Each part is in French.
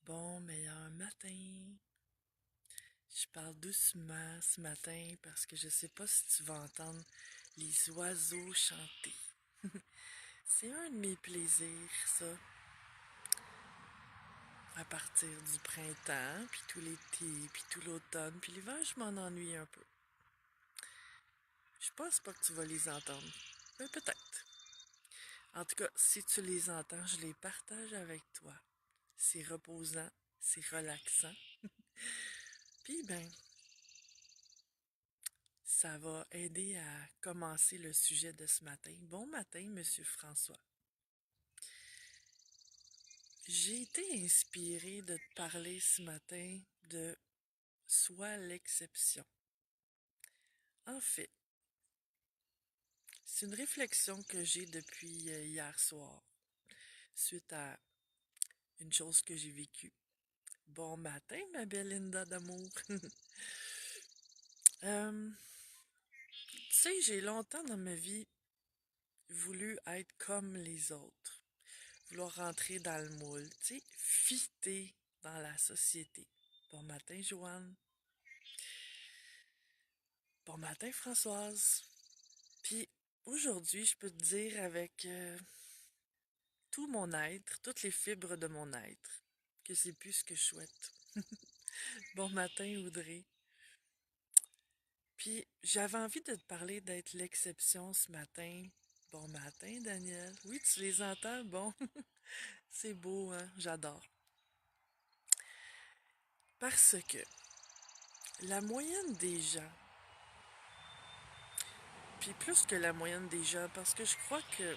Bon, meilleur matin. Je parle doucement ce matin parce que je sais pas si tu vas entendre les oiseaux chanter. C'est un de mes plaisirs, ça. À partir du printemps, puis tout l'été, puis tout l'automne, puis l'hiver, je m'en ennuie un peu. Je pense pas que tu vas les entendre. Mais peut-être. En tout cas, si tu les entends, je les partage avec toi. C'est reposant, c'est relaxant. Puis ben, ça va aider à commencer le sujet de ce matin. Bon matin, Monsieur François. J'ai été inspirée de te parler ce matin de Sois l'exception. En fait, c'est une réflexion que j'ai depuis hier soir, suite à une chose que j'ai vécue. Bon matin, ma belle Linda d'amour. euh, Tu sais, j'ai longtemps dans ma vie voulu être comme les autres. Vouloir rentrer dans le moule, tu sais, fitter dans la société. Bon matin, Joanne. Bon matin, Françoise. Puis aujourd'hui, je peux te dire avec tout mon être, toutes les fibres de mon être, que c'est plus ce que je souhaite. Bon matin, Audrey. Puis j'avais envie de te parler d'être l'exception ce matin. Bon matin, Daniel. Oui, tu les entends? Bon, c'est beau, hein? J'adore. Parce que la moyenne des gens, puis plus que la moyenne des gens, parce que je crois que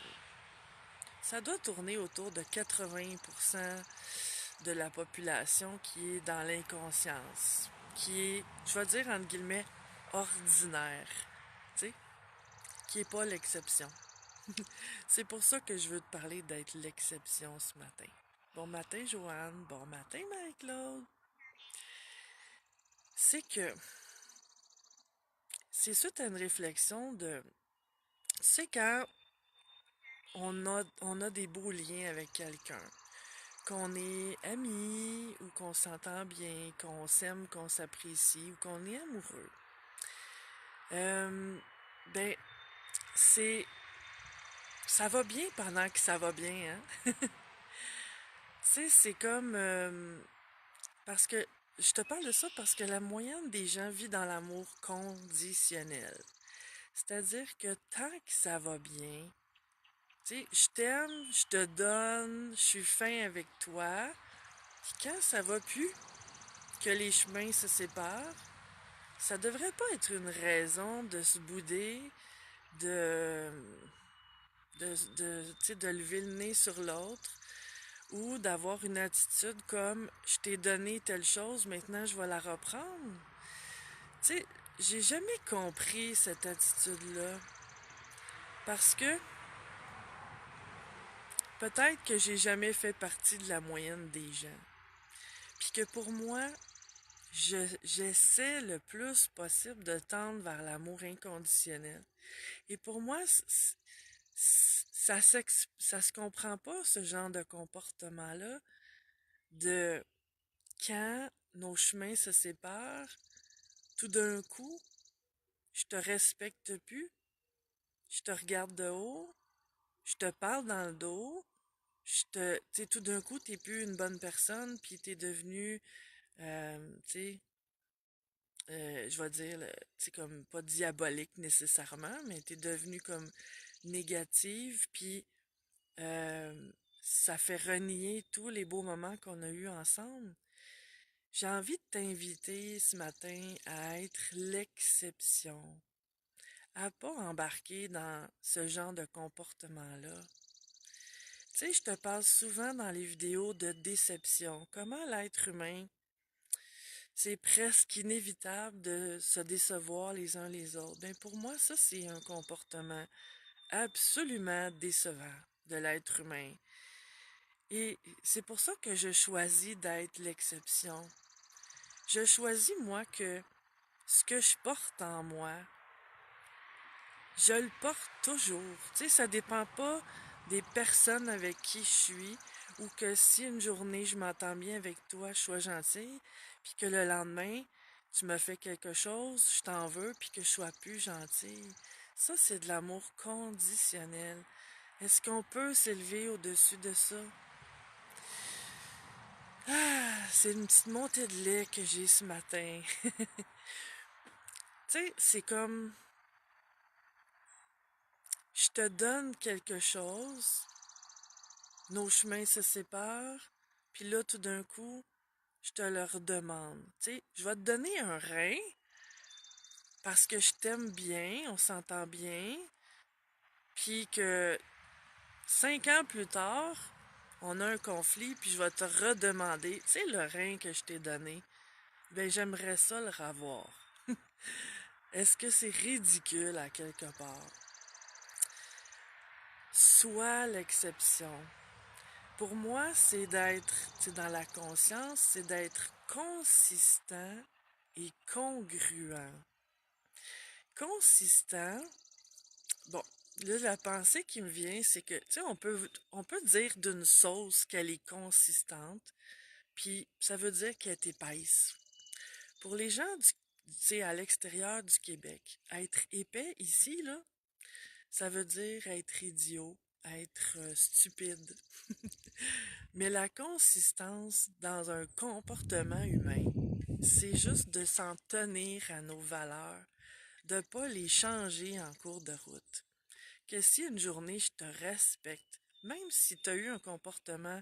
ça doit tourner autour de 80% de la population qui est dans l'inconscience, qui est, je vais dire entre guillemets, ordinaire, tu sais, qui est pas l'exception. C'est pour ça que je veux te parler d'être l'exception ce matin. Bon matin, Joanne. Bon matin, Marie-Claude. C'est que c'est suite à une réflexion de, c'est quand on a des beaux liens avec quelqu'un, qu'on est amis ou qu'on s'entend bien, qu'on s'aime, qu'on s'apprécie ou qu'on est amoureux. Euh, ben, c'est, ça va bien pendant que ça va bien, hein? Tu sais, c'est comme, parce que, je te parle de ça parce que la moyenne des gens vit dans l'amour conditionnel. C'est-à-dire que tant que ça va bien, tu sais, je t'aime, je te donne, je suis fin avec toi, puis quand ça va plus, que les chemins se séparent, ça devrait pas être une raison de se bouder, de, tu sais, de lever le nez sur l'autre ou d'avoir une attitude comme je t'ai donné telle chose, maintenant je vais la reprendre. Tu sais, j'ai jamais compris cette attitude-là parce que peut-être que j'ai jamais fait partie de la moyenne des gens. Puis que pour moi, j'essaie le plus possible de tendre vers l'amour inconditionnel. Et pour moi, ça se comprend pas, ce genre de comportement-là, de quand nos chemins se séparent, tout d'un coup, je te respecte plus, je te regarde de haut, je te parle dans le dos, tu sais, tout d'un coup, t'es plus une bonne personne, puis t'es devenu, tu sais, je vais dire, tu sais, comme pas diabolique nécessairement, mais t'es devenu comme négative, puis ça fait renier tous les beaux moments qu'on a eus ensemble. J'ai envie de t'inviter ce matin à être l'exception, à pas embarquer dans ce genre de comportement-là. Tu sais, je te parle souvent dans les vidéos de déception. Comment l'être humain, c'est presque inévitable de se décevoir les uns les autres. Ben pour moi, ça, c'est un comportement absolument décevant de l'être humain. Et c'est pour ça que je choisis d'être l'exception. Je choisis, moi, que ce que je porte en moi, je le porte toujours. Tu sais, ça dépend pas des personnes avec qui je suis Ou que si une journée je m'entends bien avec toi, je sois gentille, puis que le lendemain, tu me fais quelque chose, je t'en veux, puis que je sois plus gentille. Ça, c'est de l'amour conditionnel. Est-ce qu'on peut s'élever au-dessus de ça? Ah, c'est une petite montée de lait que j'ai ce matin. Tu sais, c'est comme, je te donne quelque chose, nos chemins se séparent, puis là, tout d'un coup, je te le redemande. Tu sais, je vais te donner un rein parce que je t'aime bien, on s'entend bien, puis que 5 ans plus tard, on a un conflit, puis je vais te redemander, tu sais, le rein que je t'ai donné, ben j'aimerais ça le revoir. Est-ce que c'est ridicule à quelque part? Sois l'exception. Pour moi, c'est dans la conscience, c'est d'être consistant et congruent. Consistant, bon, là, la pensée qui me vient, c'est que, tu sais, on peut dire d'une sauce qu'elle est consistante, puis ça veut dire qu'elle est épaisse. Pour les gens tu sais, à l'extérieur du Québec, être épais ici, là, ça veut dire être idiot, être stupide. Mais la consistance dans un comportement humain, c'est juste de s'en tenir à nos valeurs, de pas les changer en cours de route. Que si une journée je te respecte, même si tu as eu un comportement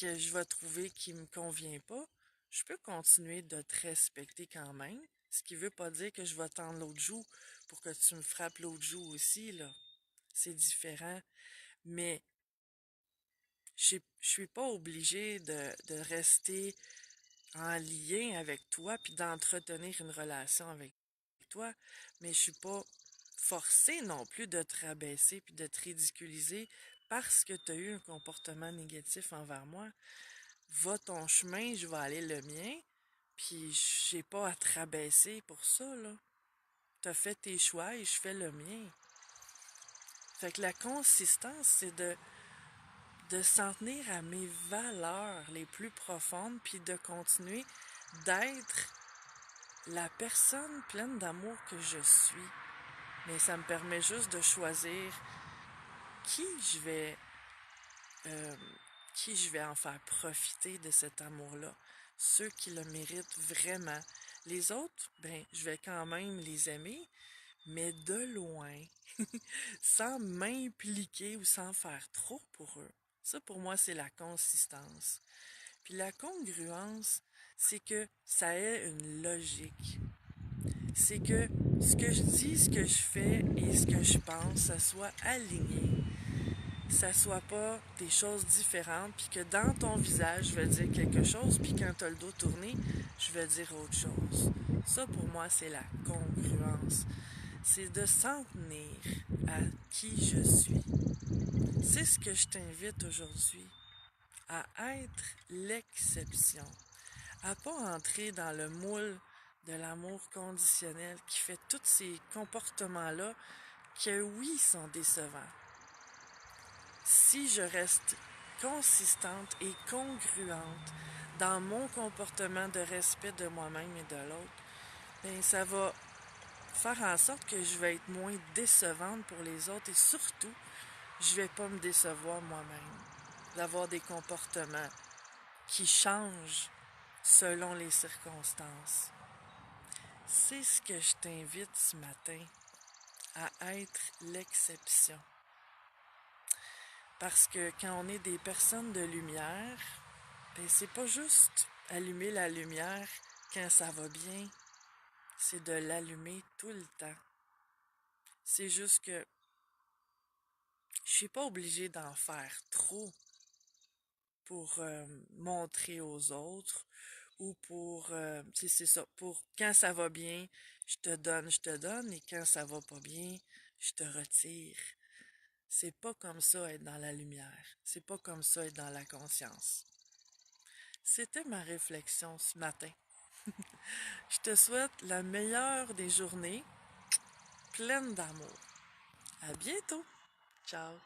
que je vais trouver qui me convient pas, je peux continuer de te respecter quand même, ce qui veut pas dire que je vais tendre l'autre joue pour que tu me frappes l'autre joue aussi, là. C'est différent, mais je suis pas obligée de rester en lien avec toi puis d'entretenir une relation avec toi, mais je suis pas forcée non plus de te rabaisser puis de te ridiculiser parce que tu as eu un comportement négatif envers moi. Va ton chemin, je vais aller le mien, puis j'ai pas à te rabaisser pour ça, là. T'as fait tes choix et je fais le mien. Fait que la consistance, c'est de s'en tenir à mes valeurs les plus profondes, puis de continuer d'être la personne pleine d'amour que je suis. Mais ça me permet juste de choisir qui je vais, euh, qui je vais en faire profiter de cet amour-là. Ceux qui le méritent vraiment. Les autres, ben, je vais quand même les aimer, mais de loin, sans m'impliquer ou sans faire trop pour eux. Ça, pour moi, c'est la consistance. Puis la congruence, c'est que ça ait une logique. C'est que ce que je dis, ce que je fais et ce que je pense, ça soit aligné. Ça soit pas des choses différentes, puis que dans ton visage, je vais dire quelque chose, puis quand tu as le dos tourné, je vais dire autre chose. Ça, pour moi, c'est la congruence. C'est de s'en tenir à qui je suis. C'est ce que je t'invite aujourd'hui, à être l'exception, à pas entrer dans le moule de l'amour conditionnel qui fait tous ces comportements-là que oui sont décevants. Si je reste consistante et congruente dans mon comportement de respect de moi-même et de l'autre, ben ça va faire en sorte que je vais être moins décevante pour les autres et surtout, je vais pas me décevoir moi-même d'avoir des comportements qui changent selon les circonstances. C'est ce que je t'invite ce matin, à être l'exception. Parce que quand on est des personnes de lumière, ben c'est pas juste allumer la lumière quand ça va bien, c'est de l'allumer tout le temps. C'est juste que je suis pas obligée d'en faire trop pour montrer aux autres ou pour, c'est ça, pour quand ça va bien, je te donne, et quand ça va pas bien, je te retire. C'est pas comme ça être dans la lumière. C'est pas comme ça être dans la conscience. C'était ma réflexion ce matin. Je te souhaite la meilleure des journées, pleine d'amour. À bientôt. Ciao.